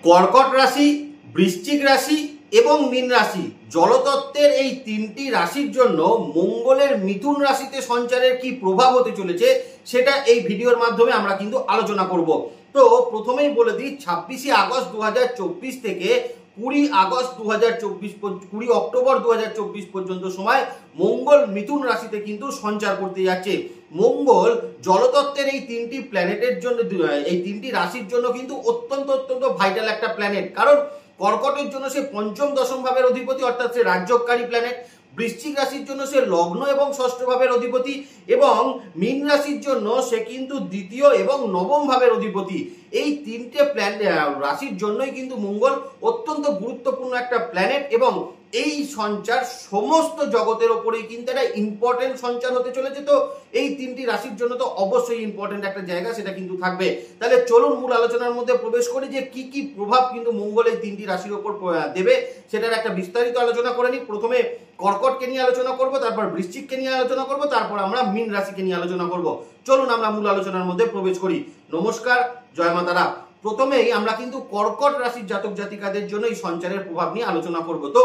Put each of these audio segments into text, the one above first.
কর্কট রাশি, বৃশ্চিক রাশি এবং মীন রাশি জলতত্ত্বের এই তিনটি রাশির জন্য মঙ্গলের মিথুন রাশিতে সঞ্চারের কি প্রভাব হতে চলেছে সেটা এই ভিডিওর মাধ্যমে আমরা কিন্তু আলোচনা করব। তো প্রথমেই বলে দিই, 26শে আগস্ট 2024 থেকে 20 আগস্ট 2024 20 অক্টোবর 2024 পর্যন্ত সময় মঙ্গল মিথুন রাশিতে কিন্তু সঞ্চার করতে যাচ্ছে। মঙ্গল জলতত্ত্বের এই তিনটি প্ল্যানেটের জন্য, এই তিনটি রাশির জন্য কিন্তু অত্যন্ত ভাইটাল একটা প্ল্যানেট। কারণ কর্কটের জন্য সে পঞ্চম দশম ভাবের অধিপতি, অর্থাৎ সে রাজ্যকারী প্ল্যানেট। বৃশ্চিক রাশির জন্য সে লগ্ন এবং ষষ্ঠ ভাবের অধিপতি, এবং মীন রাশির জন্য সে কিন্তু দ্বিতীয় এবং নবম ভাবের অধিপতি। এই তিনটে রাশির জন্যই কিন্তু মঙ্গল অত্যন্ত গুরুত্বপূর্ণ একটা প্ল্যানেট, এবং এই সঞ্চার সমস্ত জগতের ওপরেই কিন্তু একটা ইম্পর্টেন্ট সঞ্চার হতে চলেছে। তো এই তিনটি রাশির জন্য তো অবশ্যই ইম্পর্টেন্ট একটা জায়গা সেটা কিন্তু থাকবে। তাহলে চলুন মূল আলোচনার মধ্যে প্রবেশ করি যে কি কি প্রভাব কিন্তু মঙ্গল এই তিনটি রাশির ওপর দেবে সেটার একটা বিস্তারিত আলোচনা করে নিই। প্রথমে কর্কটকে নিয়ে আলোচনা করব, তারপর বৃশ্চিককে নিয়ে আলোচনা করব, তারপর আমরা মীন রাশিকে নিয়ে আলোচনা করব। চলুন আমরা মূল আলোচনার মধ্যে প্রবেশ করি। নমস্কার, জয় মা তারা। প্রথমেই আমরা কিন্তু কর্কট রাশির জাতক জাতিকাদের জন্য এই সঞ্চারের প্রভাব নিয়ে আলোচনা করব। তো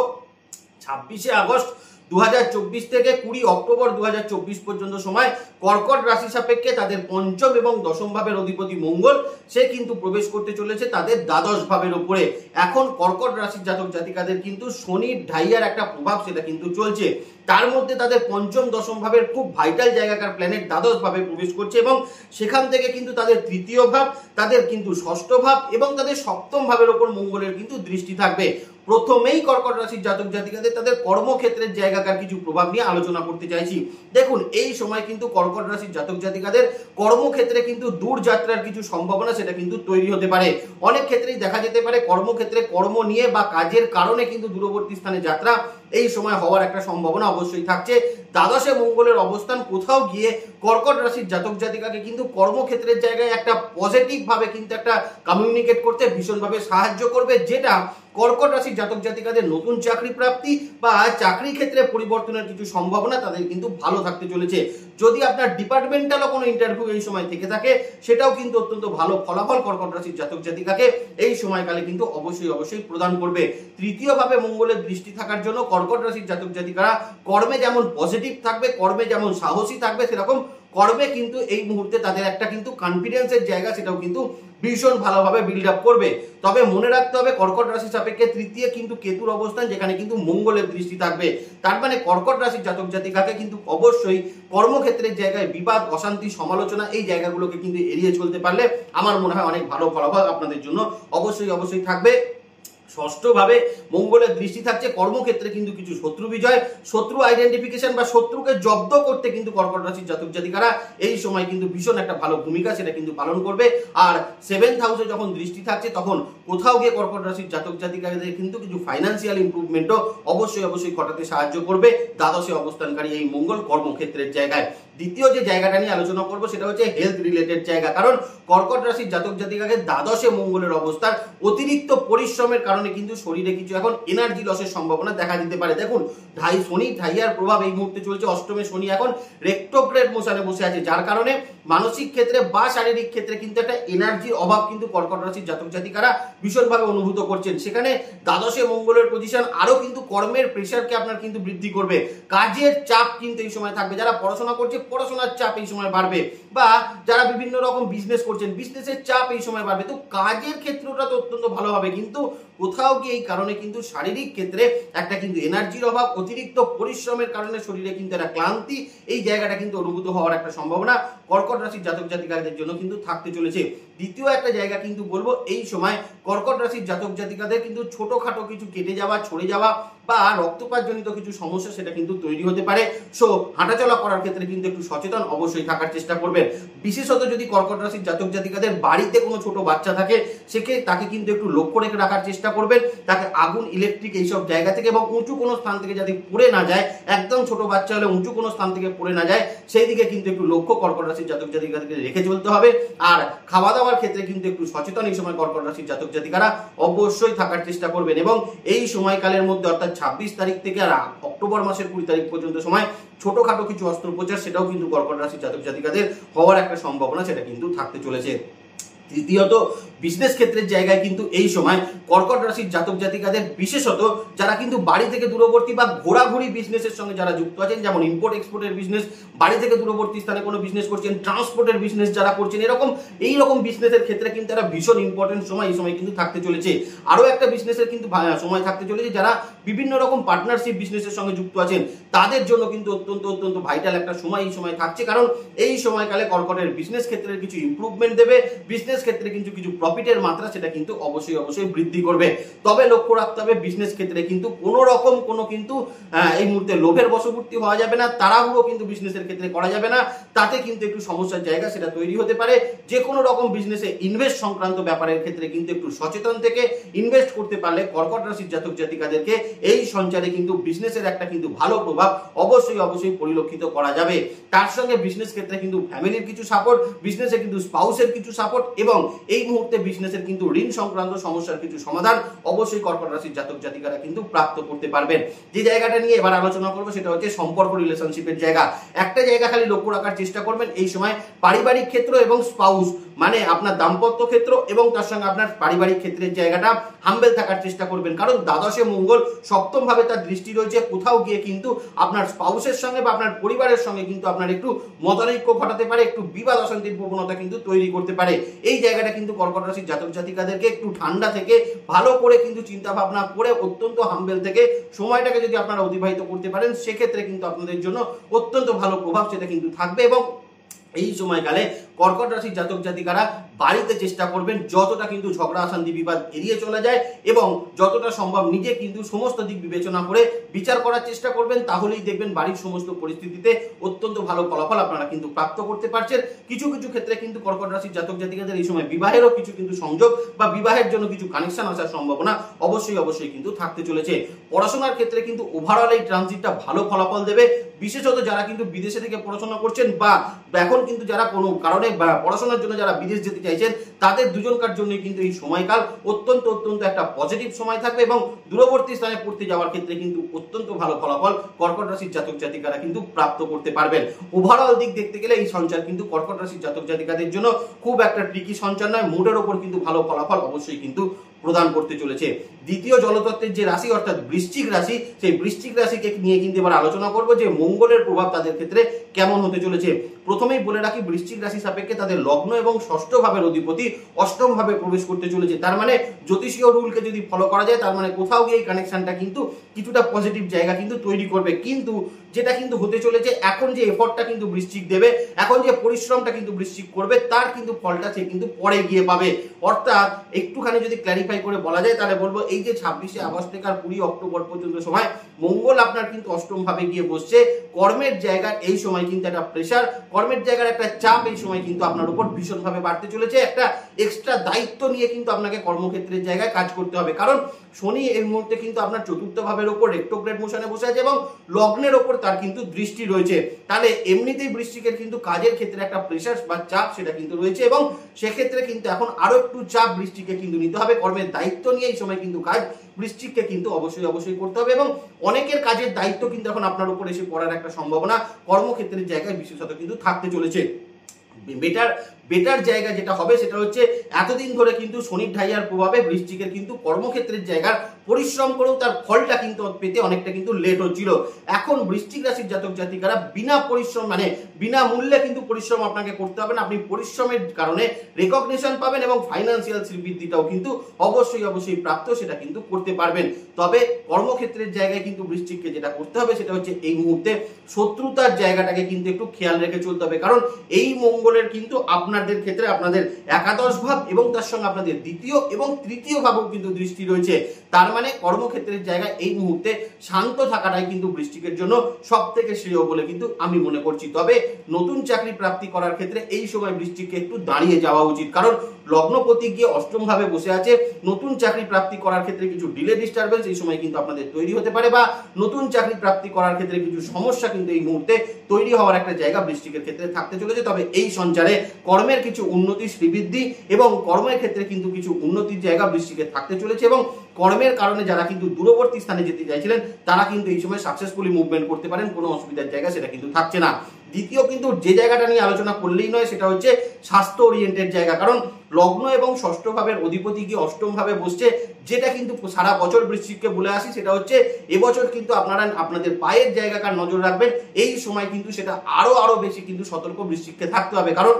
26শে আগস্ট 2024 থেকে 20 অক্টোবর 2024 পর্যন্ত সময় কর্কট রাশি সাপেক্ষে তাদের পঞ্চম এবং দশম ভাবের অধিপতি মঙ্গল সে কিন্তু প্রবেশ করতে চলেছে তাদের দ্বাদশ ভাবের উপরে। এখন কর্কট রাশির জাতক জাতিকাদের কিন্তু শনির ঢাইয়ার একটা প্রভাব সেটা কিন্তু চলছে। তার মধ্যে তাদের পঞ্চম দশম ভাবের খুব ভাইটাল জায়গাকার প্ল্যানেট দ্বাদশ ভাবে প্রবেশ করছে, এবং সেখান থেকে কিন্তু তাদের তৃতীয় ভাব, তাদের কিন্তু ষষ্ঠ ভাব এবং তাদের সপ্তম ভাবের উপর মঙ্গলের কিন্তু দৃষ্টি থাকবে। প্রথমেই কর্কট রাশির জাতক জাতিকাদের তাদের কর্মক্ষেত্রের জায়গাকার কিছু প্রভাব নিয়ে আলোচনা করতে চাইছি। দেখুন, এই সময় কিন্তু কর্কট রাশির জাতক জাতিকাদের কর্মক্ষেত্রে কিন্তু দূর যাত্রার কিছু সম্ভাবনা সেটা কিন্তু তৈরি হতে পারে। অনেক ক্ষেত্রেই দেখা যেতে পারে কর্মক্ষেত্রে কর্ম নিয়ে বা কাজের কারণে কিন্তু দূরবর্তী স্থানে যাত্রা এই সময় হওয়ার একটা সম্ভাবনা অবশ্যই থাকছে। দ্বাদশে মঙ্গলের অবস্থান কোথাও গিয়ে কর্কট রাশির জাতক জাতিকাকে কিন্তু কর্মক্ষেত্রের জায়গায় একটা পজিটিভ ভাবে কিন্তু একটা কমিউনিকেট করতে ভীষণভাবে সাহায্য করবে, যেটা কর্কট রাশির জাতক জাতিকাদের নতুন চাকরি প্রাপ্তি বা চাকরি ক্ষেত্রে পরিবর্তনের কিছু সম্ভাবনা তাদের কিন্তু ভালো থাকতে চলেছে। যদি আপনার ডিপার্টমেন্টালও কোনো ইন্টারভিউ এই সময় থেকে থাকে সেটাও কিন্তু অত্যন্ত ভালো ফলাফল কর্কট রাশির জাতক জাতিকাকে এই সময়কালে কিন্তু অবশ্যই প্রদান করবে। তৃতীয় ভাবে মঙ্গলের দৃষ্টি থাকার জন্য কর্কট রাশির জাতক জাতিকারা কর্মে যেমন পজিটিভ থাকবে, কর্মে যেমন সাহসী থাকবে, সেরকম কর্মে কিন্তু এই মুহূর্তে তাদের একটা কিন্তু কনফিডেন্সের জায়গা সেটাও কিন্তু ভীষণ ভালোভাবে বিল্ড আপ করবে। তবে মনে রাখতে হবে কর্কট রাশি সাপেক্ষে তৃতীয় কিন্তু কেতুর অবস্থান, যেখানে কিন্তু মঙ্গলের দৃষ্টি থাকবে। তার মানে কর্কট রাশির জাতক জাতিকাকে কিন্তু অবশ্যই কর্মক্ষেত্রের জায়গায় বিবাদ, অশান্তি, সমালোচনা এই জায়গাগুলোকে কিন্তু এড়িয়ে চলতে পারলে আমার মনে হয় অনেক ভালো ফলাফল আপনাদের জন্য অবশ্যই থাকবে। ষষ্ঠভাবে মঙ্গলের দৃষ্টি থাকছে, কর্মক্ষেত্রে কিন্তু কিছু শত্রু বিজয়, শত্রু আইডেন্টিফিকেশন বা শত্রুকে জব্দ করতে কিন্তু কর্কট রাশির জাতক জাতিকারা এই সময় কিন্তু ভীষণ একটা ভালো ভূমিকা সেটা কিন্তু পালন করবে। আর 7th হাউসে যখন দৃষ্টি থাকছে তখন কোথাও গিয়ে কর্কট রাশির জাতক জাতিকাদের কিন্তু কিছু ফাইন্যান্সিয়াল ইমপ্রুভমেন্টও অবশ্যই ঘটাতে সাহায্য করবে দ্বাদশে অবস্থানকারী এই মঙ্গল কর্মক্ষেত্রের জায়গায়। দ্বিতীয় যে জায়গাটা নিয়ে আলোচনা করবো সেটা হচ্ছে হেলথ রিলেটেড জায়গা। কারণ কর্কট রাশির জাতক জাতিকাকে দ্বাদশে মঙ্গলের অবস্থান অতিরিক্ত পরিশ্রমের কারণে কিন্তু শরীরে কিছু এখন এনার্জি লসের সম্ভাবনা দেখা দিতে পারে। দেখুন, শনি ঢাইয়ার প্রভাব এই মুহূর্তে চলছে। অষ্টমে শনি এখন রেট্রোগ্রেড মোশনে বসে আছে, যার কারণে মানসিক ক্ষেত্রে বা শারীরিক ক্ষেত্রে কিন্তু একটা এনার্জির অভাব কিন্তু কর্কট রাশির জাতক জাতিকারা ভীষণভাবে অনুভূত করছেন। সেখানে দ্বাদশে মঙ্গলের পজিশন আরো কিন্তু কর্মের প্রেশারকে আপনার কিন্তু বৃদ্ধি করবে। কাজের চাপ কিন্তু এই সময় থাকবে। যারা পড়াশোনা করছে পড়াশোনার চাপ এই সময় বাড়বে, বা যারা বিভিন্ন রকম বিজনেস করছেন বিজনেসের চাপ এই সময় বাড়বে। তো কাজের ক্ষেত্রটা তো অত্যন্ত ভালো হবে, কিন্তু কোথাও গিয়ে এই কারণে কিন্তু শারীরিক ক্ষেত্রে একটা কিন্তু এনার্জির অভাব, অতিরিক্ত পরিশ্রমের কারণে শরীরে কিন্তু একটা ক্লান্তি এই জায়গাটা কিন্তু অনুভূত হওয়ার একটা সম্ভাবনা কর্কট রাশির জাতক জাতিকাদের জন্য কিন্তু থাকতে চলেছে। দ্বিতীয় একটা জায়গা কিন্তু বলবো, এই সময় কর্কট রাশির জাতক জাতিকাদের কিন্তু ছোটখাটো কিছু কেটে যাওয়া, ছড়ে যাওয়া বা রক্তপাত জনিত কিছু সমস্যা সেটা কিন্তু তৈরি হতে পারে। সো হাঁটাচলা করার ক্ষেত্রে কিন্তু একটু সচেতন অবশ্যই থাকার চেষ্টা করবেন। বিশেষত যদি কর্কট রাশির জাতক জাতিকাদের বাড়িতে কোনো ছোট বাচ্চা থাকে তাকে কিন্তু একটু লক্ষ্য রেখে রাখার চেষ্টা করবেন। তাকে আগুন, ইলেকট্রিক এইসব জায়গা থেকে এবং উঁচু কোনো স্থান থেকে যাতে পড়ে না যায়, একদম ছোট বাচ্চা হলে উঁচু কোনো স্থান থেকে পড়ে না যায় সেই দিকে কিন্তু একটু লক্ষ্য কর্কট রাশির জাতক জাতিকাদেরকে রেখে চলতে হবে। আর খাওয়া দাওয়ার ক্ষেত্রে কিন্তু একটু সচেতন এই সময় কর্কট রাশির জাতক জাতিকারা অবশ্যই থাকার চেষ্টা করবেন। এবং এই সময়কালের মধ্যে অর্থাৎ 26 তারিখ থেকে আর অক্টোবর মাসের 20 তারিখ পর্যন্ত সময় ছোটখাটো কিছু অস্ত্রোপচার সেটাও কিন্তু কর্কট রাশির জাতক জাতিকাদের হওয়ার একটা সম্ভাবনা সেটা কিন্তু থাকতে চলেছে। তৃতীয়ত বিজনেস ক্ষেত্রের জায়গায় কিন্তু এই সময় কর্কট রাশির জাতক জাতিকাদের বিশেষত যারা কিন্তু বাড়ি থেকে দূরবর্তী বা ঘোরাঘুরি বিজনেসের সঙ্গে যারা যুক্ত আছেন, যেমন ইম্পোর্ট এক্সপোর্টের বিজনেস, বাড়ি থেকে দূরবর্তী স্থানে কোনো বিজনেস করছেন, ট্রান্সপোর্টের বিজনেস যারা করছেন, এইরকম বিজনেসের ক্ষেত্রে কিন্তু একটা ভীষণ ইম্পর্টেন্ট সময় এই সময় কিন্তু থাকতে চলেছে। আরো একটা বিজনেসের কিন্তু সময় থাকতে চলেছে যারা বিভিন্ন রকম পার্টনারশিপ বিজনেসের সঙ্গে যুক্ত আছেন, তাদের জন্য কিন্তু অত্যন্ত ভাইটাল একটা সময় এই সময় থাকছে। কারণ এই সময়কালে কর্কটের বিজনেস ক্ষেত্রে কিছু ইমপ্রুভমেন্ট দেবে, বিজনেস ক্ষেত্রে কিন্তু কিছু প্রফিটের মাত্রা সেটা কিন্তু অবশ্যই বৃদ্ধি করবে। তবে লক্ষ্য রাখতে হবে বিজনেস ক্ষেত্রে কিন্তু কোনো রকম কিন্তু এই মুহূর্তে লোভের বশবর্তী হওয়া যাবে না, তাড়াহুড়ো কিন্তু বিজনেসের ক্ষেত্রে করা যাবে না, তাতে কিন্তু একটু সমস্যার জায়গা সেটা তৈরি হতে পারে। যে কোনো রকম বিজনেসে ইনভেস্ট সংক্রান্ত ব্যাপারের ক্ষেত্রে কিন্তু একটু সচেতন থেকে ইনভেস্ট করতে পারলে কর্কট রাশির জাতক জাতিকাদেরকে এই সঞ্চারে কিন্তু বিজনেসের একটা কিন্তু ভালো প্রভাব অবশ্যই পরিলক্ষিত করা যাবে। তার সঙ্গে বিজনেস ক্ষেত্রে কিন্তু ফ্যামিলির কিছু সাপোর্ট, বিজনেসে কিন্তু স্পাউসের কিছু সাপোর্ট এবং এই মুহূর্তে বিজনেসের কিন্তু ঋণ সংক্রান্ত সমস্যার কিছু সমাধান অবশ্যই কর্কট রাশির জাতক জাতিকারা কিন্তু প্রাপ্ত করতে পারবেন। যে জায়গাটা নিয়ে এবার আলোচনা করবো সেটা হচ্ছে সম্পর্ক, রিলেশনশিপের জায়গা। একটা জায়গা খালি লক্ষ্য রাখার চেষ্টা করবেন এই সময়, পারিবারিক ক্ষেত্র এবং স্পাউস মানে আপনার দাম্পত্য ক্ষেত্র এবং তার সঙ্গে আপনার পারিবারিক ক্ষেত্রের জায়গাটা হাম্বেল থাকার চেষ্টা করবেন। কারণ দ্বাদশে মঙ্গল সপ্তম ভাবে তার দৃষ্টি রয়েছে, কোথাও গিয়ে কিন্তু আপনার স্পাউসের সঙ্গে বা আপনার পরিবারের সঙ্গে কিন্তু আপনার একটু মতানৈক্য ঘটাতে পারে, একটু বিবাদ অশান্তির প্রবণতা কিন্তু তৈরি করতে পারে। এই জায়গাটা কিন্তু কর্কট রাশির জাতক জাতিকাদেরকে একটু ঠান্ডা থেকে ভালো করে কিন্তু চিন্তা ভাবনা করে অত্যন্ত হাম্বেল থেকে সময়টাকে যদি আপনারা অতিবাহিত করতে পারেন, সেক্ষেত্রে কিন্তু আপনাদের জন্য অত্যন্ত ভালো প্রভাব সেটা কিন্তু থাকবে। এবং এই সময়কালে কর্কট রাশির জাতক জাতিকারা বাড়িতে চেষ্টা করবেন যতটা কিন্তু ঝগড়া অশান্তি বিবাদ এড়িয়ে চলে যায় এবং যতটা সম্ভব নিজে কিন্তু সমস্ত দিক বিবেচনা করে বিচার করার চেষ্টা করবেন, তাহলেই দেখবেন বাড়ির সমস্ত পরিস্থিতিতে অত্যন্ত ভালো ফলাফল আপনারা কিন্তু প্রাপ্ত করতে পারছেন। কিছু ক্ষেত্রে কিন্তু কর্কট রাশির জাতক জাতিকাদের এই সময় বিবাহেরও কিছু কিন্তু সংযোগ বা বিবাহের জন্য কিছু কানেকশন আসার সম্ভাবনা অবশ্যই কিন্তু থাকতে চলেছে। পড়াশোনার ক্ষেত্রে কিন্তু ওভারঅল এই ট্রানজিটটা ভালো ফলাফল দেবে, বিশেষত যারা কিন্তু বিদেশে থেকে পড়াশোনা করছেন বা এখন কিন্তু যারা কোনো কারণে পড়াশোনার জন্য যারা বিদেশ যেতে চাইছেন, তাদের দুজনকার জন্য কিন্তু এই সময়কাল অত্যন্ত একটা পজিটিভ সময় থাকবে এবং দূরবর্তী স্থানে পড়তে যাওয়ার ক্ষেত্রে কিন্তু অত্যন্ত ভালো ফলাফল কর্কট রাশির জাতক জাতিকারা কিন্তু প্রাপ্ত করতে পারবেন। ওভারঅল দিক দেখতে গেলে এই সঞ্চার কিন্তু কর্কট রাশির জাতক জাতিকাদের জন্য খুব একটা ট্রিকি সঞ্চার নয়, মুডের ওপর কিন্তু ভালো ফলাফল অবশ্যই কিন্তু প্রদান করতে চলেছে। দ্বিতীয় জলতত্ত্বের যে রাশি অর্থাৎ বৃশ্চিক রাশি, সেই বৃশ্চিক রাশিকে নিয়ে কিন্তু এবার আলোচনা করব যে মঙ্গলের প্রভাব তাদের ক্ষেত্রে কেমন হতে চলেছে। প্রথমেই বলে রাখি বৃশ্চিক রাশি সাপেক্ষে তাদের লগ্ন এবং ষষ্ঠ ভাবের অধিপতি অষ্টম ভাবে প্রবেশ করতে চলেছে। তার মানে জ্যোতিষীয় রুলকে যদি ফলো করা যায়, তার মানে কোথাও গিয়ে এই কানেকশনটা কিন্তু কিছুটা পজিটিভ জায়গা কিন্তু তৈরি করবে। কিন্তু যেটা কিন্তু হতে চলেছে, এখন যে এফর্টটা কিন্তু বৃশ্চিক দেবে, এখন যে পরিশ্রমটা কিন্তু বৃশ্চিক করবে, তার কিন্তু ফলটা সে কিন্তু পরে গিয়ে পাবে। অর্থাৎ একটুখানি যদি ক্ল্যারিফাই করে বলা যায় তাহলে বলবো এই যে 26শে আগস্ট থেকে 20 অক্টোবর পর্যন্ত সময় মঙ্গল আপনার কিন্তু অষ্টম ভাবে গিয়ে বসছে, কর্মের জায়গার এই সময় কিন্তু একটা প্রেসার, কর্মের জায়গার একটা চাপ এই সময় কিন্তু আপনার উপর ভীষণভাবে বাড়তে চলেছে। একটা এক্সট্রা দায়িত্ব নিয়ে কিন্তু আপনাকে কর্মক্ষেত্রের জায়গায় কাজ করতে হবে। কারণ শনি এই মুহূর্তে কিন্তু আপনার চতুর্থ ভাবের উপর রেট্রোগ্রেড মোশনে বসে আছে এবং লগ্নের ওপর তার কিন্তু দৃষ্টি রয়েছে। তাহলে এমনিতেই বৃশ্চিকের কিন্তু কাজের ক্ষেত্রে একটা প্রেসার বা চাপ সেটা কিন্তু রয়েছে এবং সেক্ষেত্রে কিন্তু এখন আরো একটু চাপ বৃশ্চিককে কিন্তু নিতে হবে। কর্মের দায়িত্ব নিয়ে এই সময় কিন্তু কাজ বৃশ্চিককে কিন্তু অবশ্যই করতে হবে এবং অনেকের কাজের দায়িত্ব কিন্তু এখন আপনার উপর এসে পড়ার একটা সম্ভাবনা কর্মক্ষেত্রের জায়গায় বিশেষত কিন্তু থাকতে চলেছে। বেটার জায়গা যেটা হবে সেটা হচ্ছে এতদিন ধরে কিন্তু শনির ঢাইয়ার প্রভাবে বৃশ্চিকের কিন্তু কর্মক্ষেত্রের জায়গার পরিশ্রম করেও তার ফলটা কিন্তু পেতে অনেকটা কিন্তু লেট হচ্ছিল। এখন বৃশ্চিক রাশির জাতক জাতিকারা বিনা পরিশ্রম মানে বিনা মূল্যে কিন্তু পরিশ্রম আপনাকে করতে হবে না, আপনি পরিশ্রমের কারণে রেকগনিশন পাবেন এবং ফাইন্যান্সিয়াল শ্রীবৃদ্ধিটাও কিন্তু অবশ্যই প্রাপ্ত সেটা কিন্তু করতে পারবেন। তবে কর্মক্ষেত্রের জায়গায় কিন্তু বৃশ্চিককে যেটা করতে হবে সেটা হচ্ছে এই মুহূর্তে শত্রুতার জায়গাটাকে কিন্তু একটু খেয়াল রেখে চলতে হবে। কারণ এই মঙ্গলের কিন্তু আপনাদের ক্ষেত্রে আপনাদের একাদশ ভাব এবং তার সঙ্গে আপনাদের দ্বিতীয় এবং তৃতীয় ভাবেও কিন্তু দৃষ্টি রয়েছে। তার মানে কর্মক্ষেত্রের জায়গায় এই মুহূর্তে শান্ত থাকাটাই কিন্তু বৃশ্চিকের জন্য সব থেকে শ্রেয় বলে কিন্তু আমি মনে করছি। তবে নতুন চাকরি প্রাপ্তি করার ক্ষেত্রে এই সময় বৃশ্চিককে একটু দাঁড়িয়ে যাওয়া উচিত, কারণ লগ্নপতি গিয়ে অষ্টম ভাবে বসে আছে। নতুন চাকরি প্রাপ্তি করার ক্ষেত্রে কিছু ডিলে ডিস্টারবেন্স এই সময় কিন্তু আপনাদের তৈরি হতে পারে বা নতুন চাকরি প্রাপ্তি করার ক্ষেত্রে কিছু সমস্যা কিন্তু এই মুহূর্তে তৈরি হওয়ার একটা জায়গা বৃশ্চিকের ক্ষেত্রে থাকতে চলেছে। তবে এই সঞ্চারে কর্মের কিছু উন্নতি শ্রীবৃদ্ধি এবং কর্মের ক্ষেত্রে কিন্তু কিছু উন্নতির জায়গা বৃশ্চিকের থাকতে চলেছে এবং কর্মের কারণে যারা কিন্তু দূরবর্তী স্থানে যেতে চাইছিলেন তারা কিন্তু এই সময় সাকসেসফুলি মুভমেন্ট করতে পারেন, কোনো অসুবিধার জায়গা সেটা কিন্তু থাকছে না। দ্বিতীয় কিন্তু যে জায়গাটা নিয়ে আলোচনা করলেই নয় সেটা হচ্ছে স্বাস্থ্য ওরিয়েন্টেড জায়গা। কারণ লগ্ন এবং ষষ্ঠ ভাবের অধিপতি গিয়ে অষ্টম ভাবে বসছে, যেটা কিন্তু সারা বছর বৃশ্চিককে বলে আসি, সেটা হচ্ছে এবছর কিন্তু আপনারা আপনাদের পায়ের জায়গাকার নজর রাখবেন। এই সময় কিন্তু সেটা আরো বেশি কিন্তু সতর্ক বৃশ্চিককে থাকতে হবে, কারণ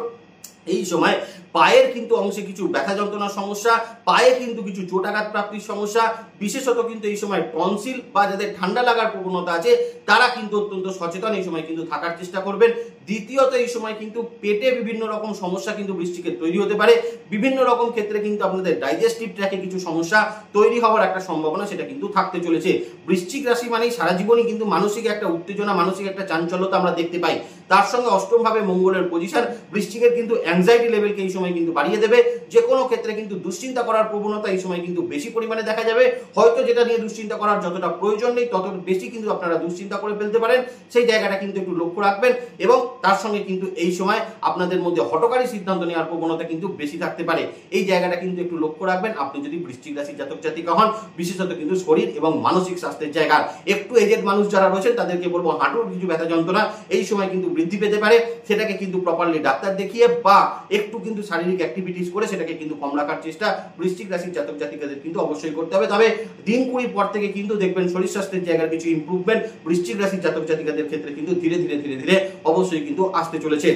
এই সময় পায়ের কিন্তু অংশে কিছু ব্যথা যন্ত্রণার সমস্যা, পায়ে কিন্তু কিছু চোটাঘাত প্রাপ্তির সমস্যা, বিশেষত কিন্তু এই সময় টনসিল বা যাদের ঠান্ডা লাগার প্রবণতা আছে তারা কিন্তু অত্যন্ত সচেতন এই সময় কিন্তু থাকার চেষ্টা করবেন। দ্বিতীয়ত এই সময় কিন্তু পেটে বিভিন্ন রকম সমস্যা কিন্তু বৃশ্চিকের তৈরি হতে পারে, বিভিন্ন রকম ক্ষেত্রে কিন্তু আপনাদের ডাইজেস্টিভ ট্র্যাকে কিছু সমস্যা তৈরি হওয়ার একটা সম্ভাবনা সেটা কিন্তু থাকতে চলেছে। বৃশ্চিক রাশি মানেই সারা জীবনই কিন্তু মানসিক একটা উত্তেজনা, মানসিক একটা চাঞ্চল্যতা আমরা দেখতে পাই। তার সঙ্গে অষ্টম ভাবে মঙ্গলের পজিশন বৃশ্চিকের কিন্তু অ্যাংজাইটি লেভেলকে এই সময় কিন্তু বাড়িয়ে দেবে। যে কোনো ক্ষেত্রে কিন্তু দুশ্চিন্তা করার প্রবণতা এই সময় কিন্তু বেশি পরিমাণে দেখা যাবে। হয়তো যেটা নিয়ে দুশ্চিন্তা করার যতটা প্রয়োজন নেই তত বেশি কিন্তু আপনারা দুশ্চিন্তা করে ফেলতে পারেন, সেই জায়গাটা কিন্তু একটু লক্ষ্য রাখবেন। এবং তার সঙ্গে কিন্তু এই সময় আপনাদের মধ্যে হঠকারী সিদ্ধান্ত নেওয়ার প্রবণতা কিন্তু বেশি থাকতে পারে, এই জায়গাটা কিন্তু একটু লক্ষ্য রাখবেন আপনি যদি বৃশ্চিক রাশির জাতক জাতিকা হন। বিশেষত কিন্তু শরীর এবং মানসিক স্বাস্থ্যের জায়গা, একটু এজেড মানুষ যারা রয়েছেন তাদেরকে বলবো হাঁটুর কিছু ব্যথা যন্ত্রণা এই সময় কিন্তু বৃদ্ধি পেতে পারে, সেটাকে কিন্তু প্রপারলি ডাক্তার দেখিয়ে বা একটু কিন্তু শারীরিক অ্যাক্টিভিটিস করে সেটাকে কিন্তু কম রাখার চেষ্টা বৃশ্চিক রাশির জাতক জাতিকাদের কিন্তু অবশ্যই করতে হবে। তবে দিন 20 পর থেকে কিন্তু দেখবেন শরীর স্বাস্থ্যের জায়গার কিছু ইমপ্রুভমেন্ট বৃশ্চিক রাশির জাতক জাতিকাদের ক্ষেত্রে কিন্তু ধীরে ধীরে অবশ্যই কিন্তু আসতে চলেছে।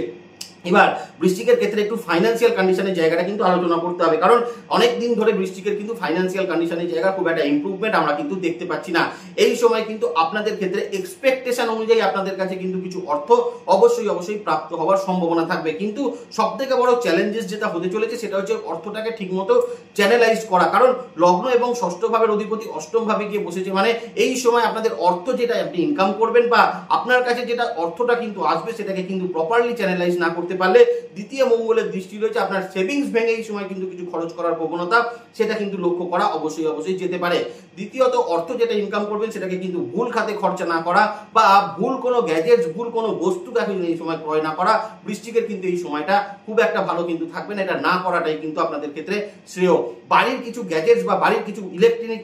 এবার বৃশ্চিকের ক্ষেত্রে একটু ফাইন্যান্সিয়াল কন্ডিশনের জায়গাটা কিন্তু আলোচনা করতে হবে, কারণ অনেক দিন ধরে বৃশ্চিকের কিন্তু ফাইন্যান্সিয়াল কন্ডিশনের জায়গা খুব একটা ইমপ্রুভমেন্ট আমরা কিন্তু দেখতে পাচ্ছি না। এই সময় কিন্তু আপনাদের ক্ষেত্রে এক্সপেকটেশন অনুযায়ী আপনাদের কাছে কিন্তু কিছু অর্থ অবশ্যই প্রাপ্ত হওয়ার সম্ভাবনা থাকবে, কিন্তু সব থেকে বড় চ্যালেঞ্জেস যেটা হতে চলেছে সেটা হচ্ছে অর্থটাকে ঠিকমতো চ্যানেলাইজ করা, কারণ লগ্ন এবং ষষ্ঠ ভাবের অধিপতি অষ্টম ভাবে গিয়ে বসেছে, মানে এই সময় আপনাদের অর্থ যেটা আপনি ইনকাম করবেন বা আপনার কাছে যেটা অর্থটা কিন্তু আসবে সেটাকে কিন্তু প্রপারলি চ্যানেলাইজ না করতে পারলে দ্বিতীয় মঙ্গলের দৃষ্টি রয়েছে আপনার সেভিংস ভেঙে এই সময় কিন্তু কিছু খরচ করার প্রবণতা সেটা কিন্তু লক্ষ্য করা অবশ্যই যেতে পারে। দ্বিতীয়ত অর্থ যেটা ইনকাম করবেন সেটাকে কিন্তু ভুল খাতে খরচা না করা বা ভুল কোনো গ্যাজেটস, ভুল কোনো বস্তুকে এই সময় ক্রয় না করা বৃশ্চিকের কিন্তু এই সময়টা খুব একটা ভালো কিন্তু থাকবে না, এটা না করাটাই কিন্তু আপনাদের ক্ষেত্রে শ্রেয়। বাড়ির কিছু গ্যাজেটস বা বাড়ির কিছু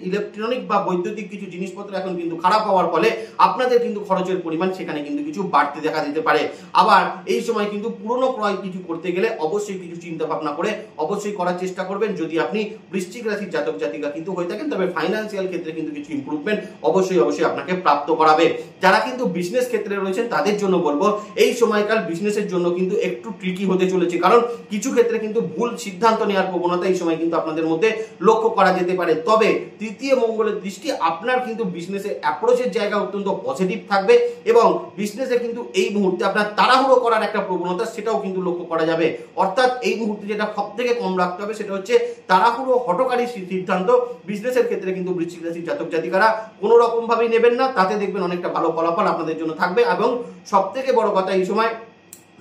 ইলেকট্রনিক বা বৈদ্যুতিক কিছু জিনিসপত্র এখন কিন্তু খারাপ হওয়ার ফলে আপনাদের কিন্তু খরচের পরিমাণ সেখানে কিন্তু কিছু বাড়তে দেখা দিতে পারে। আবার এই সময় কিন্তু পুরনো ক্রয় কিছু করতে গেলে অবশ্যই কিছু চিন্তা ভাবনা করে অবশ্যই করার চেষ্টা করবেন যদি আপনি বৃশ্চিক রাশির জাতক জাতিকা কিন্তু হয়ে থাকেন, তবে ফাইন্যান্সিয়াল ক্ষেত্রে কিন্তু কিছু ইমপ্রুভমেন্ট অবশ্যই আপনাকে প্রাপ্ত করাবে। যারা কিন্তু বিজনেস ক্ষেত্রে রয়েছেন তাদের জন্য বলবো এই সময়কাল বিজনেসের জন্য কিন্তু একটু ট্রিকি হতে চলেছে, কারণ কিছু ক্ষেত্রে কিন্তু ভুল সিদ্ধান্ত নেওয়ার প্রবণতা এই সময় কিন্তু আপনাদের মধ্যে লক্ষ্য করা যেতে পারে। তবে তৃতীয় মঙ্গলের দৃষ্টি আপনার কিন্তু বিজনেসের অ্যাপ্রোচের জায়গা অত্যন্ত পজিটিভ থাকবে এবং বিজনেসে কিন্তু এই মুহূর্তে আপনার তাড়াহুড়ো করার একটা প্রবণতা সেটাও কিন্তু লক্ষ্য করা যাবে। অর্থাৎ এই মুহূর্তে যেটা সব থেকে কম রাখতে হবে সেটা হচ্ছে তাড়াহুড়ো হঠকারী সিদ্ধান্ত বিজনেসের ক্ষেত্রে কিন্তু বৃশ্চিক রাশির জাতক জাতিকারা কোনো রকম ভাবেই নেবেন না, তাতে দেখবেন অনেকটা ভালো ফলাফল আপনাদের জন্য থাকবে। এবং সব থেকে বড় কথা এই সময়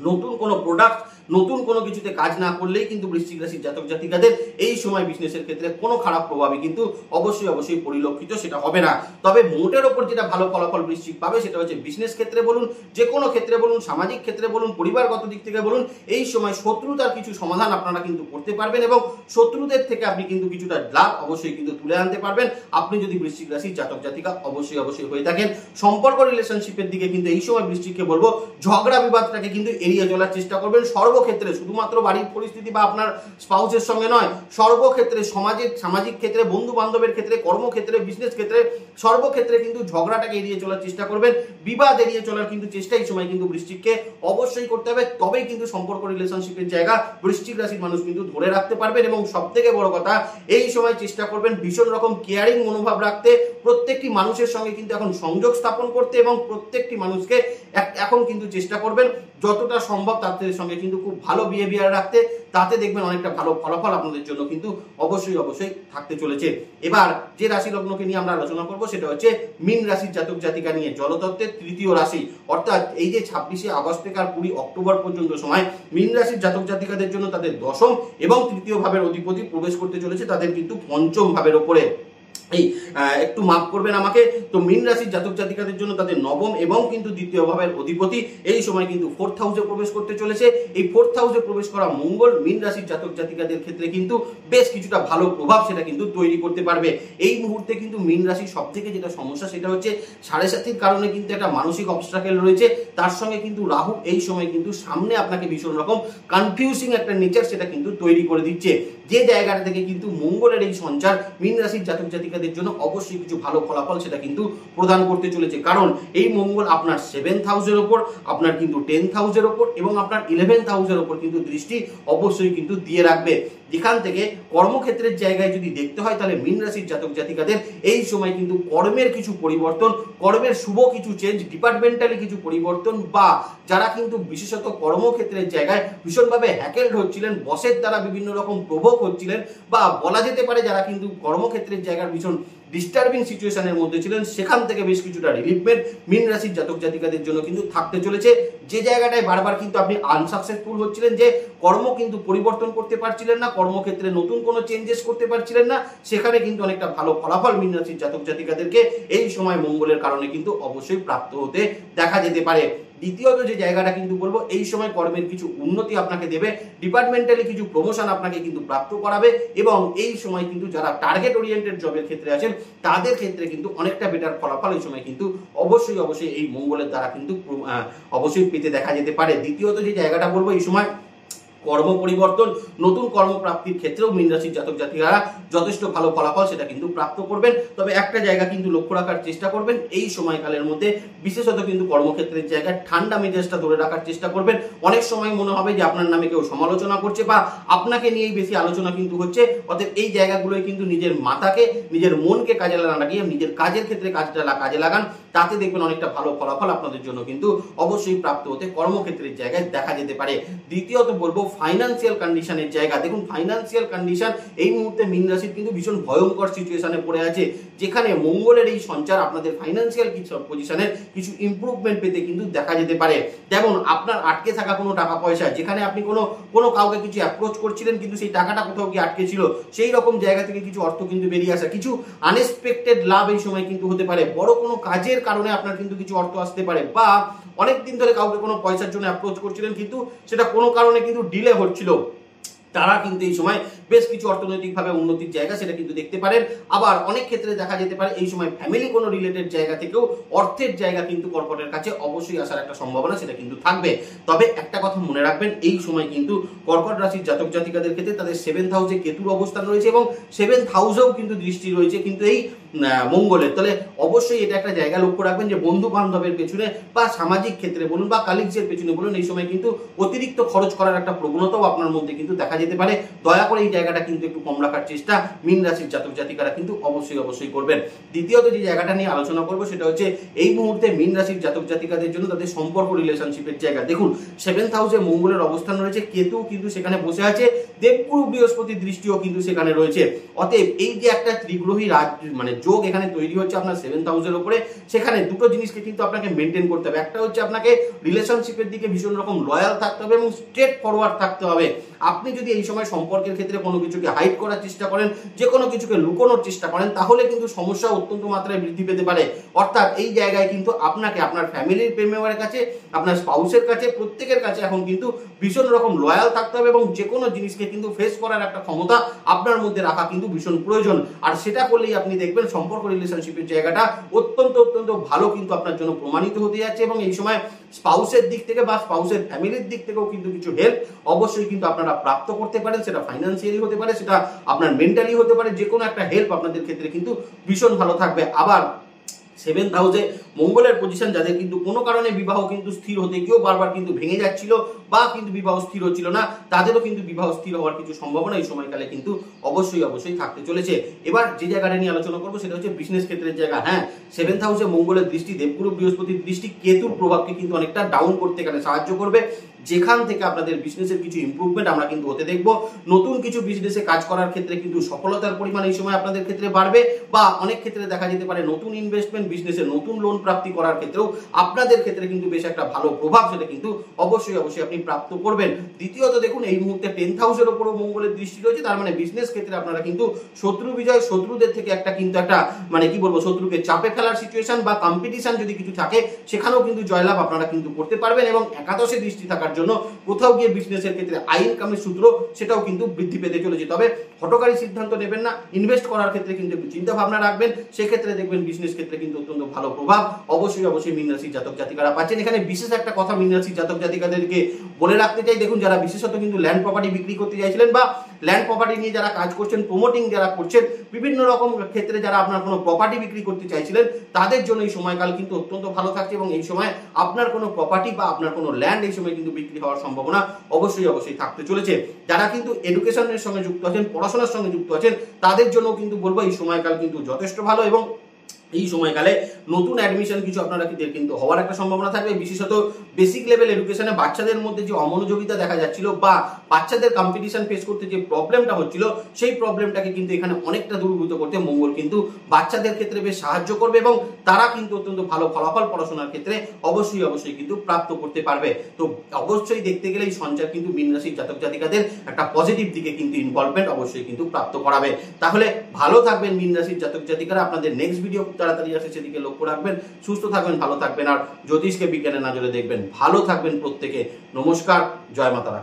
নতুন কোনো প্রোডাক্ট, নতুন কোনো কিছুতে কাজ না করলেই কিন্তু বৃশ্চিক রাশির জাতক জাতিকাদের এই সময় বিজনেসের ক্ষেত্রে কোনো খারাপ প্রভাবই কিন্তু অবশ্যই পরিলক্ষিত সেটা হবে না। তবে মোটের ওপর যেটা ভালো ফলাফল বৃশ্চিক পাবে সেটা হচ্ছে বিজনেস ক্ষেত্রে বলুন, যে কোনো ক্ষেত্রে বলুন, সামাজিক ক্ষেত্রে বলুন, পরিবারগত দিক থেকে বলুন, এই সময় শত্রুতার কিছু সমাধান আপনারা কিন্তু করতে পারবেন এবং শত্রুদের থেকে আপনি কিন্তু কিছুটা লাভ অবশ্যই কিন্তু তুলে আনতে পারবেন আপনি যদি বৃশ্চিক রাশির জাতক জাতিকা অবশ্যই হয়ে থাকেন। সম্পর্ক রিলেশনশিপের দিকে কিন্তু এই সময় বৃশ্চিককে বলবো ঝগড়া বিবাদটাকে কিন্তু এড়িয়ে চলার চেষ্টা করবেন সর্বক্ষেত্রে, শুধুমাত্র বাড়ির পরিস্থিতি বা আপনার স্পাউসের সঙ্গে নয়, সর্বক্ষেত্রে সামাজিক ক্ষেত্রে, বন্ধু বান্ধবের ক্ষেত্রে, কর্মক্ষেত্রে, বিজনেস ক্ষেত্রে, সর্বক্ষেত্রে কিন্তু ঝগড়াটাকে এড়িয়ে চলার চেষ্টা করবেন। বিবাদ এড়িয়ে চলার কিন্তু চেষ্টা এই সময় কিন্তু বৃশ্চিককে অবশ্যই করতে হবে, তবেই কিন্তু সম্পর্ক রিলেশনশিপের জায়গা বৃশ্চিক রাশির মানুষ কিন্তু ধরে রাখতে পারবেন। এবং সব থেকে বড় কথা এই সময় চেষ্টা করবেন ভীষণ রকম কেয়ারিং মনোভাব রাখতে, প্রত্যেকটি মানুষের সঙ্গে কিন্তু এখন সংযোগ স্থাপন করতে এবং প্রত্যেকটি মানুষকে এখন কিন্তু চেষ্টা করবেন যতটা সম্ভব তাদের সঙ্গে কিন্তু খুব ভালো বিহেভিয়ার রাখতে, তাতে দেখবেন অনেকটা ভালো ফলাফল আপনাদের জন্য কিন্তু অবশ্যই থাকতে চলেছে। এবার যে রাশি লগ্নকে নিয়ে আমরা আলোচনা করব সেটা হচ্ছে মীন রাশির জাতক জাতিকা নিয়ে, জলতত্ত্বের তৃতীয় রাশি। অর্থাৎ এই যে 26শে আগস্ট থেকে আর 20 অক্টোবর পর্যন্ত সময় মীন রাশির জাতক জাতিকাদের জন্য তাদের দশম এবং তৃতীয় ভাবের অধিপতি প্রবেশ করতে চলেছে তাদের কিন্তু পঞ্চম ভাবের ওপরে। এই একটু মাফ করবেন আমাকে। তো মীন রাশির জাতক জাতিকাদের জন্য তাদের নবম এবং কিন্তু দ্বিতীয় ভাবের অধিপতি এই সময় কিন্তু 4th হাউসে প্রবেশ করতে চলেছে। এই 4th হাউসে প্রবেশ করা মঙ্গল মীন রাশির জাতক জাতিকাদের ক্ষেত্রে কিন্তু বেশ কিছুটা ভালো প্রভাব সেটা কিন্তু তৈরি করতে পারবে। এই মুহূর্তে কিন্তু মীন রাশির সব থেকে যেটা সমস্যা সেটা হচ্ছে 7.5 কারণে কিন্তু একটা মানসিক অবস্ট্রাকেল রয়েছে। তার সঙ্গে কিন্তু রাহু এই সময় কিন্তু সামনে আপনাকে ভীষণ রকম কনফিউজিং একটা নেচার সেটা কিন্তু তৈরি করে দিচ্ছে। যে জায়গাটা থেকে কিন্তু মঙ্গলের এই সঞ্চার মীন রাশির জাতক জাতিকাদের জন্য অবশ্যই কিছু ভালো ফলাফল সেটা কিন্তু প্রদান করতে চলেছে। কারণ এই মঙ্গল আপনার 7th হাউসের ওপর, আপনার কিন্তু 10th হাউসের ওপর এবং আপনার 11th হাউসের ওপর কিন্তু দৃষ্টি অবশ্যই কিন্তু দিয়ে রাখবে। যেখান থেকে কর্মক্ষেত্রের জায়গায় যদি দেখতে হয় তাহলে মীন রাশির জাতক জাতিকাদের এই সময় কিন্তু কর্মের কিছু পরিবর্তন, কর্মের শুভ কিছু চেঞ্জ, ডিপার্টমেন্টালি কিছু পরিবর্তন, বা যারা কিন্তু বিশেষত কর্মক্ষেত্রের জায়গায় ভীষণভাবে হ্যাকেলড হচ্ছিলেন, বসের দ্বারা বিভিন্ন রকম প্রভোগ হচ্ছিলেন, বা বলা যেতে পারে যারা কিন্তু কর্মক্ষেত্রের জায়গার ভীষণ ডিস্টার্বিং সিচুয়েশনের মধ্যে ছিলেন, সেখান থেকে বেশ কিছুটা রিলিফমেন্ট মীন রাশির জাতক জাতিকাদের জন্য কিন্তু থাকতে চলেছে। যে জায়গাটায় বারবার কিন্তু আপনি আনসাকসেসফুল হচ্ছিলেন, যে কর্ম কিন্তু পরিবর্তন করতে পারছিলেন না, কর্মক্ষেত্রে নতুন কোনো চেঞ্জেস করতে পারছিলেন না, সেখানে কিন্তু অনেকটা ভালো ফলাফল মীন রাশির জাতক জাতিকাদেরকে এই সময় মঙ্গলের কারণে কিন্তু অবশ্যই প্রাপ্ত হতে দেখা যেতে পারে। দ্বিতীয়ত যে জায়গাটা কিন্তু বলবো, এই সময় কর্মের কিছু উন্নতি আপনাকে দেবে, ডিপার্টমেন্টালি কিছু প্রমোশন আপনাকে কিন্তু প্রাপ্ত করাবে, এবং এই সময় কিন্তু যারা টার্গেট ওরিয়েন্টেড জবের ক্ষেত্রে আছেন তাদের ক্ষেত্রে কিন্তু অনেকটা বেটার ফলাফল এই সময় কিন্তু অবশ্যই এই মঙ্গলের দ্বারা কিন্তু অবশ্যই পেতে দেখা যেতে পারে। দ্বিতীয়ত যে জায়গাটা বলবো, এই সময় কর্ম পরিবর্তন, নতুন কর্মপ্রাপ্তির ক্ষেত্রেও মীন রাশির জাতক জাতিকারা যথেষ্ট ভালো ফলাফল সেটা কিন্তু প্রাপ্ত করবেন। তবে একটা জায়গা কিন্তু লক্ষ্য রাখার চেষ্টা করবেন, এই সময়কালের মধ্যে বিশেষত কিন্তু কর্মক্ষেত্রের জায়গায় ঠান্ডা মেজাজটা ধরে রাখার চেষ্টা করবেন। অনেক সময় মনে হবে যে আপনার নামে কেউ সমালোচনা করছে বা আপনাকে নিয়েই বেশি আলোচনা কিন্তু হচ্ছে। অতএব এই জায়গাগুলোয় কিন্তু নিজের মাথাকে, নিজের মনকে কাজে লাগিয়ে নিজের কাজের ক্ষেত্রে কাজে লাগান, তাতে দেখবেন অনেকটা ভালো ফলাফল আপনাদের জন্য কিন্তু অবশ্যই প্রাপ্ত হতে কর্মক্ষেত্রের জায়গায় দেখা যেতে পারে। দ্বিতীয়ত বলবো ফাইন্যান্সিয়াল কন্ডিশনের জায়গা। দেখুন, ফাইন্যান্সিয়াল কন্ডিশন এই মুহূর্তে মীন রাশির কিন্তু ভীষণ ভয়ঙ্কর সিচুয়েশনে পড়ে আছে, যেখানে মঙ্গলের এই সঞ্চার আপনাদের ফাইন্যান্সিয়াল কিছু পজিশনের কিছু ইমপ্রুভমেন্ট পেতে কিন্তু দেখা যেতে পারে। যেমন আপনার আটকে থাকা কোনো টাকা পয়সা, যেখানে আপনি কোনো কাউকে কিছু অ্যাপ্রোচ করছিলেন কিন্তু সেই টাকাটা কোথাও গিয়ে আটকে ছিল, সেই রকম জায়গা থেকে কিছু অর্থ কিন্তু বেরিয়ে আসা, কিছু আনএক্সপেক্টেড লাভ এই সময় কিন্তু হতে পারে। বড় কোনো কাজের কারণে আপনার কিন্তু কিছু অর্থ আসতে পারে, বা অনেকদিন ধরে কাউকে কোনো পয়সার জন্য অ্যাপ্রোচ করছিলেন কিন্তু সেটা কোনো কারণে কিন্তু ডিলে হচ্ছিল, তারা কিন্তু এই সময় বেশ কিছু অর্থনৈতিকভাবে উন্নতির জায়গা সেটা কিন্তু দেখতে পারেন। আবার অনেক ক্ষেত্রে দেখা যেতে পারে এই সময় ফ্যামিলি কোনো রিলেটেড জায়গা থেকেও অর্থের জায়গা কিন্তু কর্কটের কাছে অবশ্যই আসার একটা সম্ভাবনা সেটা কিন্তু থাকবে। তবে একটা কথা মনে রাখবেন, এই সময় কিন্তু কর্কট রাশির জাতক জাতিকাদের ক্ষেত্রে তাদের 7th হাউসে কেতুর অবস্থান রয়েছে এবং 7th হাউসেও কিন্তু দৃষ্টি রয়েছে কিন্তু এই মঙ্গলের। তাহলে অবশ্যই এটা একটা জায়গা লক্ষ্য রাখবেন যে বন্ধু বান্ধবের পেছনে বা সামাজিক ক্ষেত্রে বলুন বা কালিগসের পেছনে বলুন, এই সময় কিন্তু অতিরিক্ত খরচ করার একটা প্রবণতাও আপনার মধ্যে কিন্তু দেখা যেতে পারে। দয়া করে এই জায়গাটা কিন্তু একটু কম রাখার চেষ্টা মীন রাশির জাতক জাতিকারা কিন্তু অবশ্যই করবেন। দ্বিতীয়ত যে জায়গাটা নিয়ে আলোচনা করবো সেটা হচ্ছে এই মুহূর্তে মীন রাশির জাতক জাতিকাদের জন্য তাদের সম্পর্ক রিলেশনশিপের জায়গা। দেখুন, 7th হাউসে মঙ্গলের অবস্থান রয়েছে, কেতু কিন্তু সেখানে বসে আছে, দেবগুরু বৃহস্পতির দৃষ্টিও কিন্তু সেখানে রয়েছে। অতএব এই যে একটা ত্রিগ্রহী যোগ এখানে তৈরি হচ্ছে আপনার 7th হাউসের উপরে, সেখানে দুটো জিনিসকে কিন্তু আপনাকে মেনটেন করতে হবে। একটা হচ্ছে আপনাকে রিলেশনশিপের দিকে ভীষণ রকম লয়াল থাকতে হবে এবং স্ট্রেট ফরওয়ার্ড থাকতে হবে। আপনি যদি এই সময় সম্পর্কের ক্ষেত্রে কোনো কিছুকে হাইড করার চেষ্টা করেন, যে কোনো কিছুকে লুকোনোর চেষ্টা করেন, তাহলে কিন্তু সমস্যা অত্যন্ত মাত্রায় বৃদ্ধি পেতে পারে। অর্থাৎ এই জায়গায় কিন্তু আপনাকে আপনার ফ্যামিলির মেম্বারের কাছে, আপনার স্পাউসের কাছে, প্রত্যেকের কাছে এখন কিন্তু ভীষণ রকম লয়াল থাকতে হবে এবং যে কোনো জিনিসকে কিন্তু ফেস করার একটা ক্ষমতা আপনার মধ্যে রাখা কিন্তু ভীষণ প্রয়োজন। আর সেটা করলেই আপনি দেখবেন সম্পর্ক রিলেশনশিপের জায়গাটা অত্যন্ত ভালো কিন্তু আপনার জন্য প্রমাণিত হতে যাচ্ছে। এবং এই সময় স্পাউসের দিক থেকে বা স্পাউসের ফ্যামিলির দিক থেকেও কিন্তু কিছু হেল্প অবশ্যই কিন্তু আপনারা প্রাপ্ত করতে পারেন। সেটা ফাইন্যান্সিয়ালি হতে পারে, সেটা আপনার মেন্টালি হতে পারে, যে কোনো একটা হেল্প আপনাদের ক্ষেত্রে কিন্তু ভীষণ ভালো থাকবে। আবার 7th হাউসে মঙ্গলের পজিশন, যাদের কিন্তু কোনো কারণে বিবাহ কিন্তু স্থির হতে গিয়েও বারবার কিন্তু ভেঙে যাচ্ছিল বা কিন্তু বিবাহ স্থির হচ্ছিল না, তাদেরও কিন্তু বিবাহ স্থির হওয়ার কিছু সম্ভাবনা এই সময়কালে কিন্তু অবশ্যই থাকতে চলেছে। এবার যে জায়গাটা নিয়ে আলোচনা করবো সেটা হচ্ছে বিজনেস ক্ষেত্রের জায়গা। হ্যাঁ, 7th হাউসে মঙ্গলের দৃষ্টি, দেবগুরু বৃহস্পতির দৃষ্টি কেতুর প্রভাবকে কিন্তু অনেকটা ডাউন করতে এখানে সাহায্য করবে। যেখান থেকে আপনাদের বিজনেসের কিছু ইমপ্রুভমেন্ট আমরা কিন্তু হতে দেখব। নতুন কিছু বিজনেসে কাজ করার ক্ষেত্রে কিন্তু সফলতার পরিমাণ এই সময় আপনাদের ক্ষেত্রে বাড়বে, বা অনেক ক্ষেত্রে দেখা যেতে পারে নতুন ইনভেস্টমেন্ট, বিজনেসে নতুন লোন প্রাপ্তি করার ক্ষেত্রেও আপনাদের ক্ষেত্রে কিন্তু বেশ একটা ভালো প্রভাব সেটা কিন্তু অবশ্যই আপনি প্রাপ্ত করবেন। দ্বিতীয়ত দেখুন, এই মুহূর্তে 10th হাউসের উপরও মঙ্গলের দৃষ্টি রয়েছে, তার মানে বিজনেস ক্ষেত্রে আপনারা কিন্তু শত্রু বিজয়, শত্রুদের থেকে একটা মানে কি বলবো, শত্রুকে চাপে ফেলার সিচুয়েশন বা কম্পিটিশন যদি কিছু থাকে সেখানেও কিন্তু জয়লাভ আপনারা কিন্তু করতে পারবেন। এবং একাদশে দৃষ্টি থাকার জন্য কোথাও গিয়ে বিজনেসের ক্ষেত্রে আয় ইনকামের সূত্র সেটাও কিন্তু বৃদ্ধি পেতে চলেছে। তবে হঠকারী সিদ্ধান্ত নেবেন না, ইনভেস্ট করার ক্ষেত্রে কিন্তু একটু চিন্তা ভাবনা রাখবেন, সেক্ষেত্রে দেখবেন বিজনেস ক্ষেত্রে কিন্তু অত্যন্ত ভালো প্রভাব অবশ্যই মীন রাশির জাতক জাতিকারা পাচ্ছেন। এখানে বিশেষ একটা কথা মীন রাশির জাতক জাতিকাদেরকে বলে রাখতে চাই, দেখুন যারা বিশেষত কিন্তু ল্যান্ড প্রপার্টি বিক্রি করতে চাইছিলেন বা ল্যান্ড প্রপার্টি নিয়ে যারা কাজ করছেন, প্রমোটিং যারা করছেন, বিভিন্ন রকম ক্ষেত্রে যারা আপনার কোনো প্রপার্টি বিক্রি করতে চাইছিলেন, তাদের জন্য এই সময়কাল কিন্তু অত্যন্ত ভালো থাকছে। এবং এই সময় আপনার কোনো প্রপার্টি বা আপনার কোনো ল্যান্ড এই সময় কিন্তু বিক্রি হওয়ার সম্ভাবনা অবশ্যই থাকতে চলেছে। যারা কিন্তু এডুকেশনের সঙ্গে যুক্ত আছেন, পড়াশোনার সঙ্গে যুক্ত আছেন, তাদের জন্য কিন্তু বলবো এই সময়কাল কিন্তু যথেষ্ট ভালো। এবং এই সময়কালে নতুন অ্যাডমিশন কিছু আপনারা কিন্তু হওয়ার একটা সম্ভাবনা থাকবে। বিশেষত বেসিক লেভেল এডুকেশনে বাচ্চাদের মধ্যে যে অমনোযোগিতা দেখা যাচ্ছিল বা বাচ্চাদের কম্পিটিশন ফেস করতে যে প্রবলেমটা হচ্ছিল, সেই প্রবলেমটাকে কিন্তু এখানে অনেকটা দূরীভূত করতে মঙ্গল কিন্তু বাচ্চাদের ক্ষেত্রে বেশ সাহায্য করবে এবং তারা কিন্তু অত্যন্ত ভালো ফলাফল পড়াশোনার ক্ষেত্রে অবশ্যই কিন্তু প্রাপ্ত করতে পারবে। তো অবশ্যই দেখতে গেলে এই সঞ্চার কিন্তু মীন রাশির জাতক জাতিকাদের একটা পজিটিভ দিকে কিন্তু ইনভলভমেন্ট অবশ্যই কিন্তু প্রাপ্ত করাবে। তাহলে ভালো থাকবেন মীন রাশির জাতক জাতিকারা, আপনাদের নেক্সট ভিডিও তাড়াতাড়ি আসে, সেদিকে লক্ষ্য রাখবেন। সুস্থ থাকবেন, ভালো থাকবেন, আর জ্যোতিষকে বিজ্ঞানের নজরে দেখবেন। ভালো থাকবেন প্রত্যেকে। নমস্কার, জয় মাতারা।